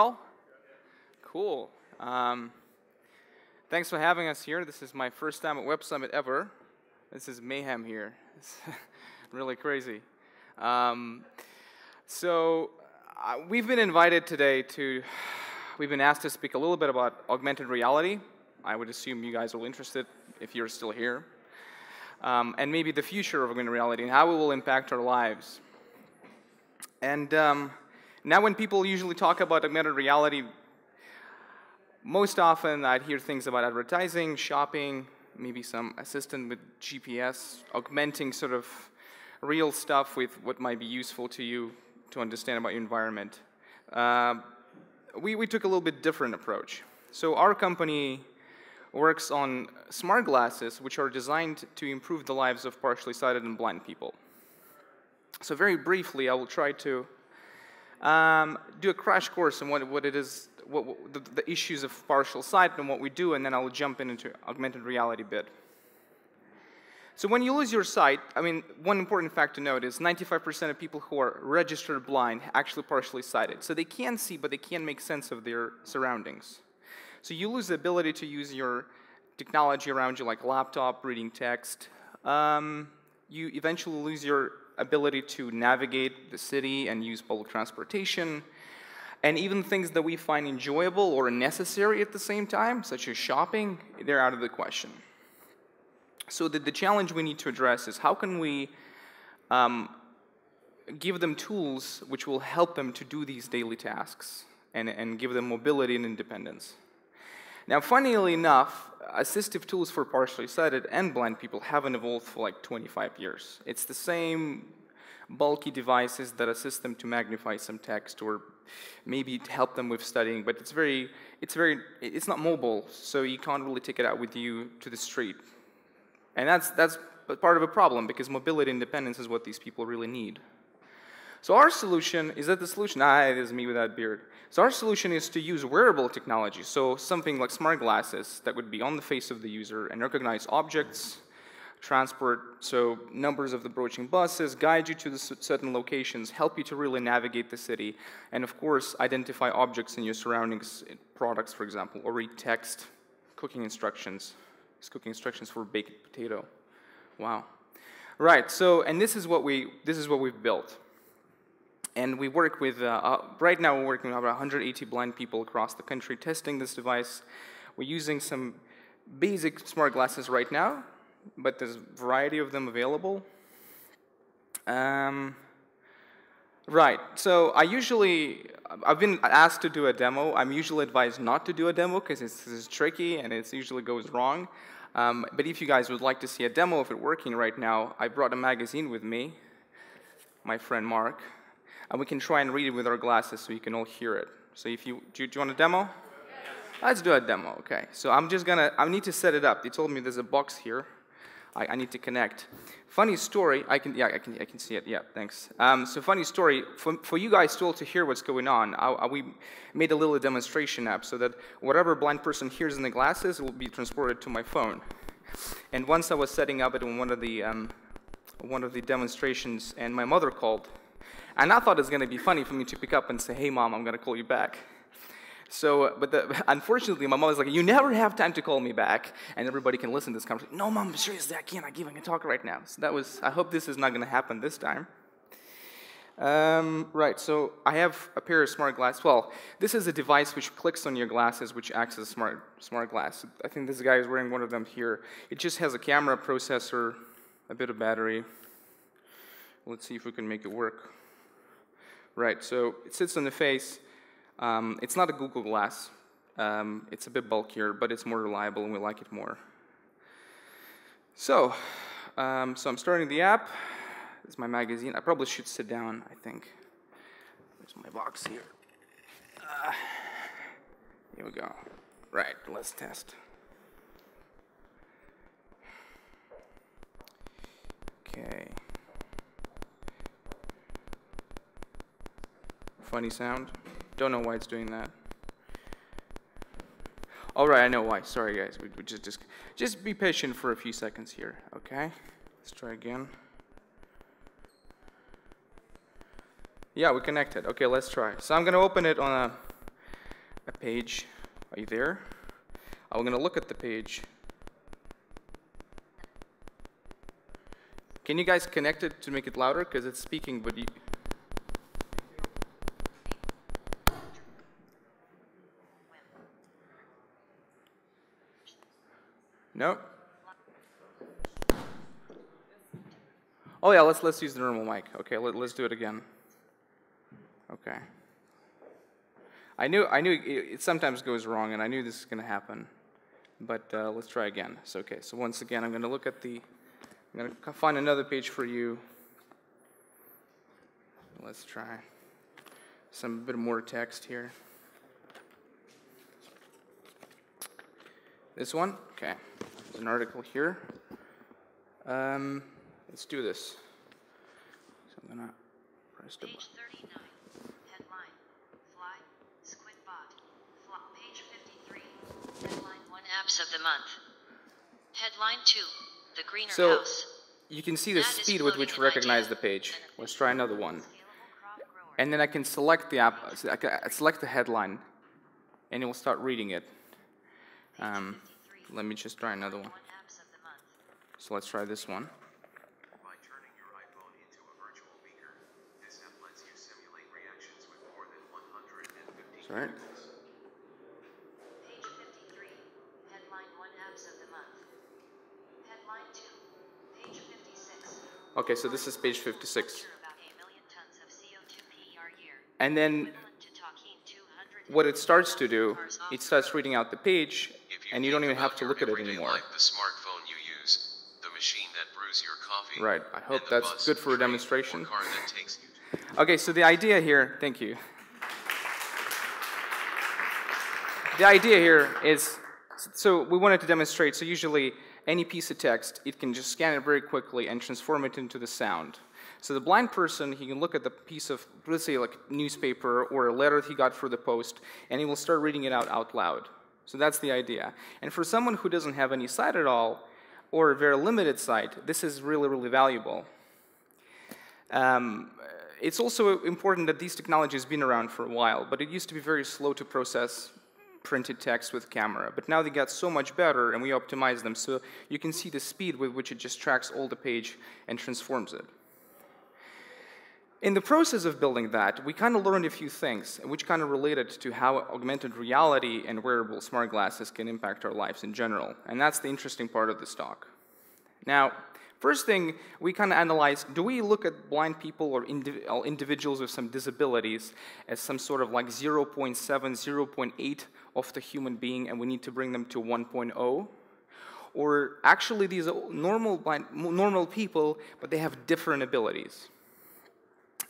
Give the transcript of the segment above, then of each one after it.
well? Cool. Thanks for having us here. This is my first time at Web Summit ever. This is mayhem here. It's really crazy. We've been invited today we've been asked to speak a little bit about augmented reality. I would assume you guys are interested if you're still here. And maybe the future of augmented reality and how it will impact our lives. And now when people usually talk about augmented reality, most often I'd hear things about advertising, shopping, maybe some assistant with GPS, augmenting sort of real stuff with what might be useful to you to understand about your environment. We took a little bit different approach. So our company works on smart glasses, which are designed to improve the lives of partially sighted and blind people. So very briefly, I will try to do a crash course on what it is, the issues of partial sight and what we do, and then I'll jump into augmented reality a bit. So when you lose your sight, I mean, one important fact to note is 95% of people who are registered blind actually partially sighted. So they can see, but they can't make sense of their surroundings. So you lose the ability to use your technology around you, like laptop, reading text. You eventually lose your ability to navigate the city and use public transportation. And even things that we find enjoyable or necessary at the same time, such as shopping, they're out of the question. So the challenge we need to address is how can we give them tools which will help them to do these daily tasks and give them mobility and independence. Now, funnily enough, assistive tools for partially sighted and blind people haven't evolved for like 25 years. It's the same bulky devices that assist them to magnify some text or maybe to help them with studying, but it's not mobile, so you can't really take it out with you to the street. And that's part of a problem, because mobility and independence is what these people really need. So our solution, is that the solution? It is me with that beard. So our solution is to use wearable technology, so something like smart glasses that would be on the face of the user and recognize objects, transport, so numbers of the approaching buses, guide you to the certain locations, help you to really navigate the city, and of course identify objects in your surroundings, products for example, or read text, cooking instructions. It's cooking instructions for baked potato. Wow. Right, so, and this is what we've built. And we work with, right now we're working with about 180 blind people across the country testing this device. We're using some basic smart glasses right now, but there's a variety of them available. Right, so I've been asked to do a demo. I'm usually advised not to do a demo because it's tricky and it usually goes wrong. But if you guys would like to see a demo of it working right now, I brought a magazine with me, my friend Mark. And we can try and read it with our glasses so you can all hear it. So do you want a demo? Yes. Let's do a demo, okay. So I need to set it up. They told me there's a box here. I need to connect. Funny story, I can see it, yeah, thanks. So funny story, for you guys still to hear what's going on, we made a little demonstration app so that whatever blind person hears in the glasses will be transported to my phone. And once I was setting up it in one of the demonstrations, and my mother called. And I thought it was going to be funny for me to pick up and say, hey, Mom, I'm going to call you back. So, unfortunately, my mom was like, you never have time to call me back, and everybody can listen to this conversation. No, Mom, seriously, I can't talk right now. So I hope this is not going to happen this time. Right, so I have a pair of smart glasses. Well, this is a device which clicks on your glasses, which acts as a smart glass. I think this guy is wearing one of them here. It just has a camera, processor, a bit of battery. Let's see if we can make it work. Right, so it sits on the face. It's not a Google Glass. It's a bit bulkier, but it's more reliable, and we like it more. So I'm starting the app. This is my magazine. I probably should sit down, I think. There's my box here. Here we go. Right, let's test. Okay. Funny sound. Don't know why it's doing that. All right, I know why. Sorry, guys. We just be patient for a few seconds here. Okay. Let's try again. Yeah, we connected. Okay, let's try. So I'm going to open it on a page. Are you there? I'm going to look at the page. Can you guys connect it to make it louder? Because it's speaking, but you... No? Oh yeah, let's use the normal mic. Okay, let's do it again. Okay. I knew it sometimes goes wrong, and I knew this was going to happen. But let's try again. So okay, so once again, I'm going to look at the... I'm going to find another page for you. Let's try some bit more text here. This one? Okay. There's an article here. Let's do this. So I'm going to press the button. Page 39. Headline. Fly. Squidbot. Page 53. Headline 1 apps of the month. Headline 2. The Greener House. You can see the speed with which we recognize the page. Let's try another one. And then I can select the app, select the headline, and it will start reading it. Let me just try another one. So let's try this one. By turning your iPhone into a virtual beaker, this app lets you simulate reactions with more than 150 Sorry. Page 53. Headline 1 apps of the month. Headline 2. Page 56. Okay, so this is page 56. About 8 million tons of CO2 per year. And then what it starts to do, it starts reading out the page, and you don't even have to look at it anymore. Like the smartphone you use, the machine that brews your coffee. Right, I hope that's good for a demonstration. Car that takes you Okay, so the idea here, thank you. The idea here is, so we wanted to demonstrate, so usually any piece of text, it can just scan it very quickly and transform it into the sound. So the blind person, he can look at the piece of, let's say, like newspaper or a letter he got for the post, and he will start reading it out loud. So that's the idea. And for someone who doesn't have any sight at all, or a very limited sight, this is really, really valuable. It's also important that these technologies have been around for a while, but it used to be very slow to process printed text with camera. But now they got so much better, and we optimize them, so you can see the speed with which it just tracks all the page and transforms it. In the process of building that, we kind of learned a few things, which kind of related to how augmented reality and wearable smart glasses can impact our lives in general. And that's the interesting part of this talk. Now, first thing, we kind of analyzed, do we look at blind people or individuals with some disabilities as some sort of like 0.7, 0.8 of the human being, and we need to bring them to 1.0? Or actually these are normal people, but they have different abilities?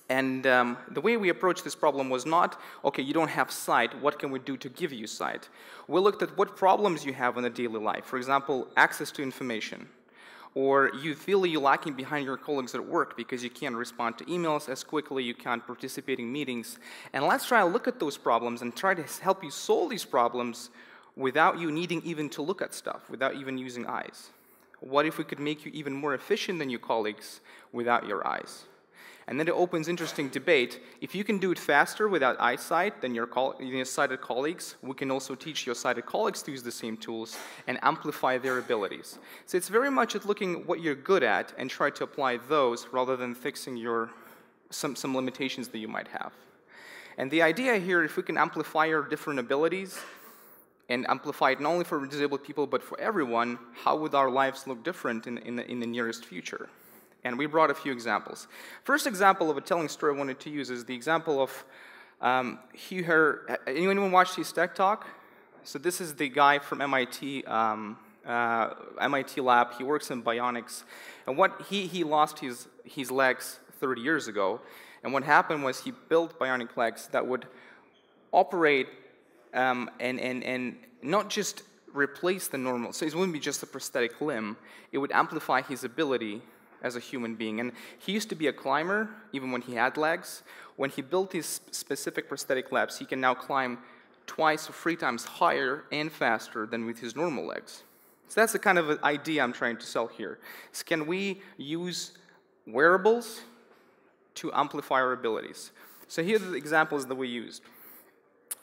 And the way we approached this problem was not, okay, you don't have sight, what can we do to give you sight? We looked at what problems you have in a daily life. For example, access to information. Or you feel you're lacking behind your colleagues at work because you can't respond to emails as quickly, you can't participate in meetings. And let's try to look at those problems and try to help you solve these problems without you needing even to look at stuff, without even using eyes. What if we could make you even more efficient than your colleagues without your eyes? And then it opens interesting debate. If you can do it faster without eyesight than your sighted colleagues, we can also teach your sighted colleagues to use the same tools and amplify their abilities. So it's very much at looking what you're good at and try to apply those rather than fixing some limitations that you might have. And the idea here, if we can amplify our different abilities and amplify it not only for disabled people but for everyone, how would our lives look different in the nearest future? And we brought a few examples. First example of a telling story I wanted to use is the example of anyone watched his tech talk? So this is the guy from MIT, MIT lab. He works in Bionics. And what he lost his legs 30 years ago. And what happened was he built bionic legs that would operate and not just replace the normal. So it wouldn't be just a prosthetic limb. It would amplify his ability as a human being. And he used to be a climber, even when he had legs. When he built these specific prosthetic legs, he can now climb 2 or 3 times higher and faster than with his normal legs. So that's the kind of idea I'm trying to sell here. So can we use wearables to amplify our abilities? So here are the examples that we used.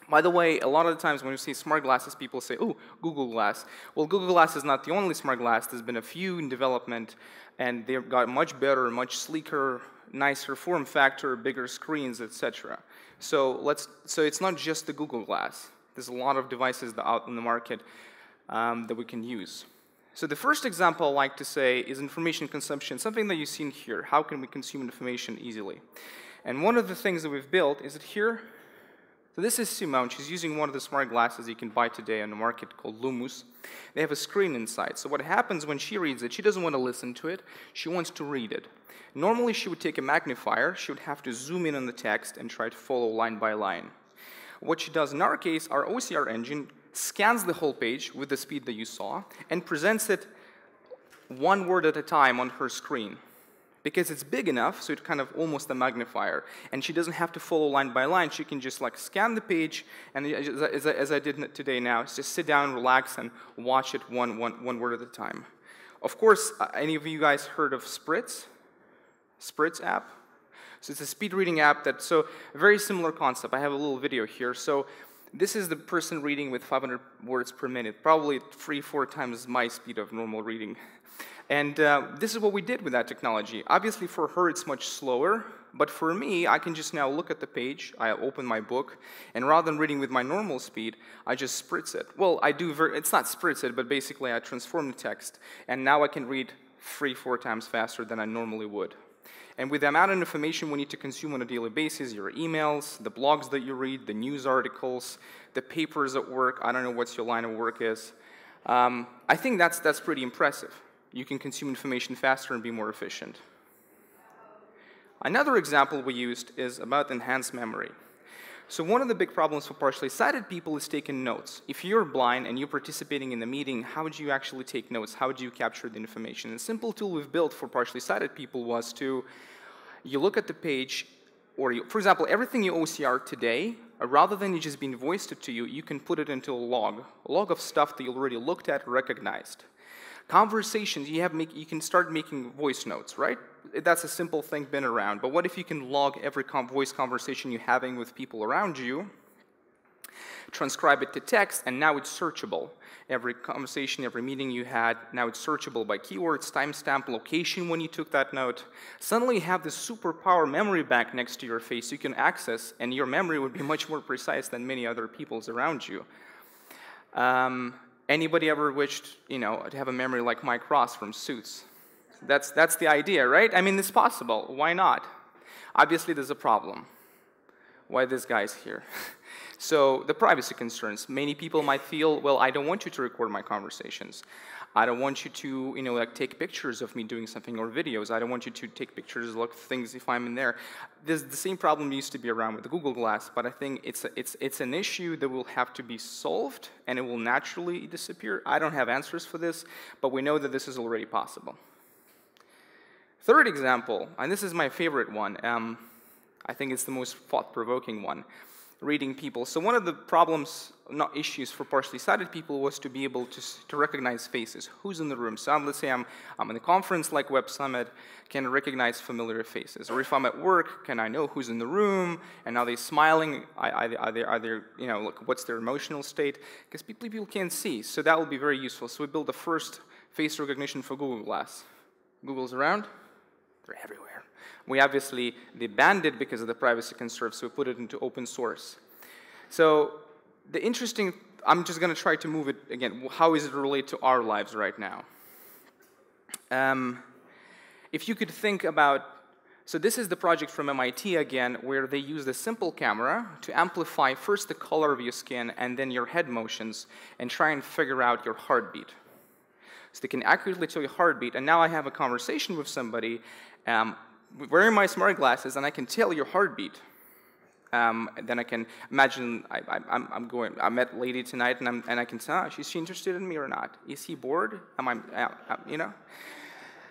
By the way, a lot of the times when you see smart glasses, people say, oh, Google Glass. Well, Google Glass is not the only smart glass. There's been a few in development, and they've got much better, much sleeker, nicer form factor, bigger screens, etc. So it's not just the Google Glass. There's a lot of devices out in the market that we can use. So the first example I like to say is information consumption, something that you've seen here. How can we consume information easily? And one of the things that we've built, is it here? So this is Simone. She's using one of the smart glasses you can buy today on the market called Lumus. They have a screen inside. So what happens when she reads it, she doesn't want to listen to it. She wants to read it. Normally, she would take a magnifier. She would have to zoom in on the text and try to follow line by line. What she does in our case, our OCR engine scans the whole page with the speed that you saw and presents it one word at a time on her screen. Because it's big enough, so it's kind of almost a magnifier. And she doesn't have to follow line by line. She can just like scan the page, and as I did today now, just sit down, relax, and watch it one word at a time. Of course, any of you guys heard of Spritz? Spritz app? So it's a speed reading app so a very similar concept. I have a little video here. So this is the person reading with 500 words per minute, probably 3-4 times my speed of normal reading. And this is what we did with that technology. Obviously, for her, it's much slower. But for me, I can just now look at the page. I open my book. And rather than reading with my normal speed, I just spritz it. Well, I do. It's not spritz it, but basically, I transform the text. And now I can read 3-4 times faster than I normally would. And with the amount of information we need to consume on a daily basis, your emails, the blogs that you read, the news articles, the papers at work, I don't know what your line of work is, I think that's pretty impressive. You can consume information faster and be more efficient. Another example we used is about enhanced memory. So one of the big problems for partially sighted people is taking notes. If you're blind and you're participating in the meeting, how would you actually take notes? How would you capture the information? And a simple tool we've built for partially sighted people was you look at the page, or for example, everything you OCR today, rather than it just being voiced to you, you can put it into a log of stuff that you already looked at, recognized. Conversations, you can start making voice notes, right? That's a simple thing, been around. But what if you can log every voice conversation you're having with people around you, transcribe it to text, and now it's searchable. Every conversation, every meeting you had, now it's searchable by keywords, timestamp, location when you took that note. Suddenly you have this superpower memory bank next to your face you can access, and your memory would be much more precise than many other people's around you. Anybody ever wished, to have a memory like Mike Ross from Suits? That's the idea, right? I mean, it's possible. Why not? Obviously, there's a problem. Why this guy's here? So the privacy concerns. Many people might feel, well, I don't want you to record my conversations. I don't want you to, take pictures of me doing something or videos. I don't want you to take pictures, look things if I'm in there. The same problem used to be around with the Google Glass, but I think it's an issue that will have to be solved, and it will naturally disappear. I don't have answers for this, but we know that this is already possible. Third example, and this is my favorite one. I think it's the most thought-provoking one. Reading people. So one of the problems, not issues for partially sighted people, was to be able to recognize faces. Who's in the room? So let's say I'm in a conference like Web Summit, can I recognize familiar faces? Or if I'm at work, can I know who's in the room? And are they smiling? Are they what's their emotional state? Because people can't see. So that will be very useful. So we built the first face recognition for Google Glass. Google's around? They're everywhere. They banned it because of the privacy concerns, so we put it into open source. So I'm just going to try to move it again. How does it relate to our lives right now? If you could think about, so this is the project from MIT again, where they use a simple camera to amplify first the color of your skin and then your head motions and try and figure out your heartbeat. So they can accurately tell your heartbeat, and now I have a conversation with somebody wearing my smart glasses, and I can tell your heartbeat. Then I can imagine I met a lady tonight, and I can tell, is she interested in me or not? Is he bored?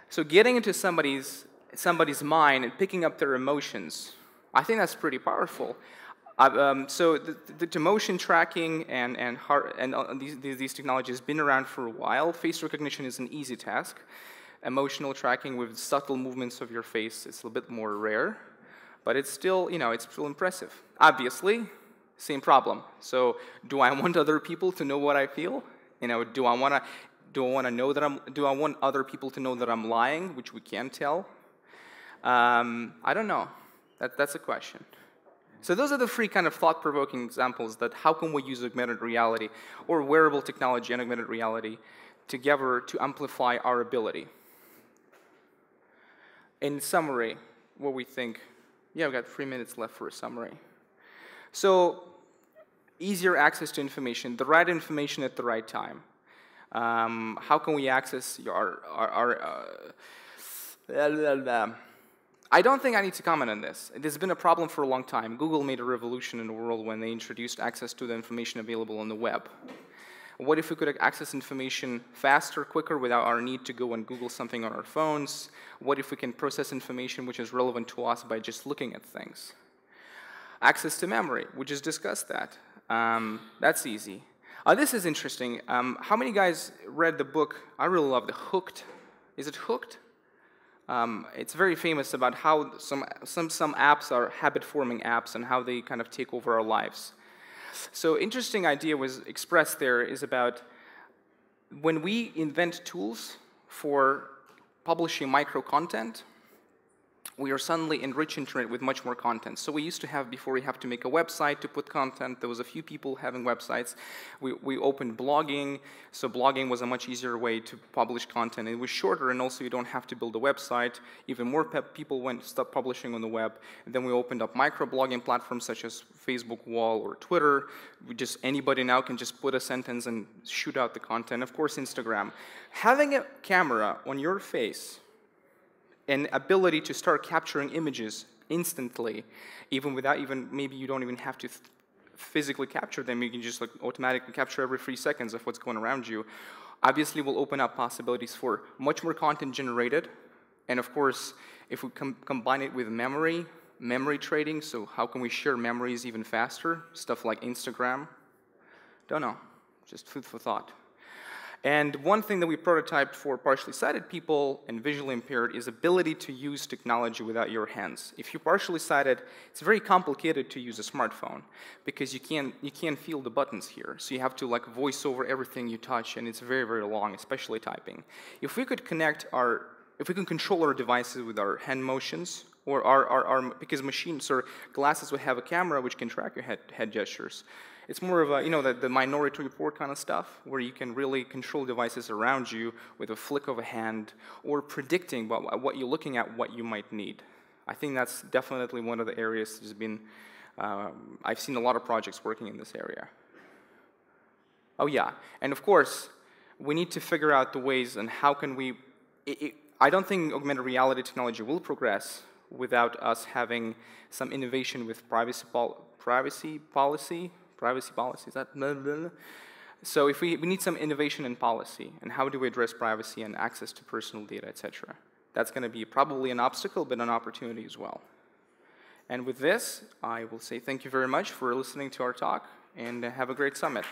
So getting into somebody's mind and picking up their emotions, I think that's pretty powerful. So the emotion tracking and these technologies have been around for a while. Face recognition is an easy task. Emotional tracking with subtle movements of your face is a little bit more rare, but it's still, it's still impressive. Obviously, Same problem. So do I want other people to know what I feel? You know, do I want other people to know that I'm lying, which we can't tell? I don't know. That's a question. So those are the three kind of thought-provoking examples that how can we use augmented reality or wearable technology and augmented reality together to amplify our ability. In summary, what we think, yeah, we've got 3 minutes left for a summary. So easier access to information, the right information at the right time. How can we access I don't think I need to comment on this. It has been a problem for a long time. Google made a revolution in the world when they introduced access to the information available on the web. What if we could access information faster, quicker, without our need to go and Google something on our phones? What if we can process information which is relevant to us by just looking at things? Access to memory, we just discussed that. That's easy. This is interesting. How many guys read the book? I really love Hooked. Is it Hooked? It's very famous about how some apps are habit-forming apps and how they kind of take over our lives. So interesting idea was expressed there is about when we invent tools for publishing micro-content, we are suddenly enriching internet with much more content. So we used to have, before we have to make a website to put content, there was a few people having websites. We opened blogging, so blogging was a much easier way to publish content. It was shorter, and also you don't have to build a website. Even more people stopped publishing on the web. And then we opened up micro-blogging platforms such as Facebook Wall or Twitter. Anybody now can just put a sentence and shoot out the content. Of course, Instagram. Having a camera on your face and ability to start capturing images instantly, maybe you don't even have to physically capture them, you can just automatically capture every 3 seconds of what's going around you, obviously will open up possibilities for much more content generated. And of course, if we combine it with memory trading, so how can we share memories even faster? Stuff like Instagram. Don't know, just food for thought. And one thing that we prototyped for partially sighted people and visually impaired is ability to use technology without your hands. If you're partially sighted, it's very complicated to use a smartphone because you can't feel the buttons here. So you have to voice over everything you touch, and it's very, very long, especially typing. If we could control our devices with our hand motions, or because machines or glasses would have a camera which can track your head gestures. It's more of a, the Minority Report kind of stuff, where you can really control devices around you with a flick of a hand, or predicting what you're looking at, what you might need. I think that's definitely one of the areas that's been, I've seen a lot of projects working in this area. Oh yeah, and of course, we need to figure out the ways and how can we, I don't think augmented reality technology will progress without us having some innovation with privacy policy, is that blah, blah, blah? So if we need some innovation in policy, and how do we address privacy and access to personal data, etc. That's going to be probably an obstacle, but an opportunity as well. And with this, I will say thank you very much for listening to our talk, and have a great summit.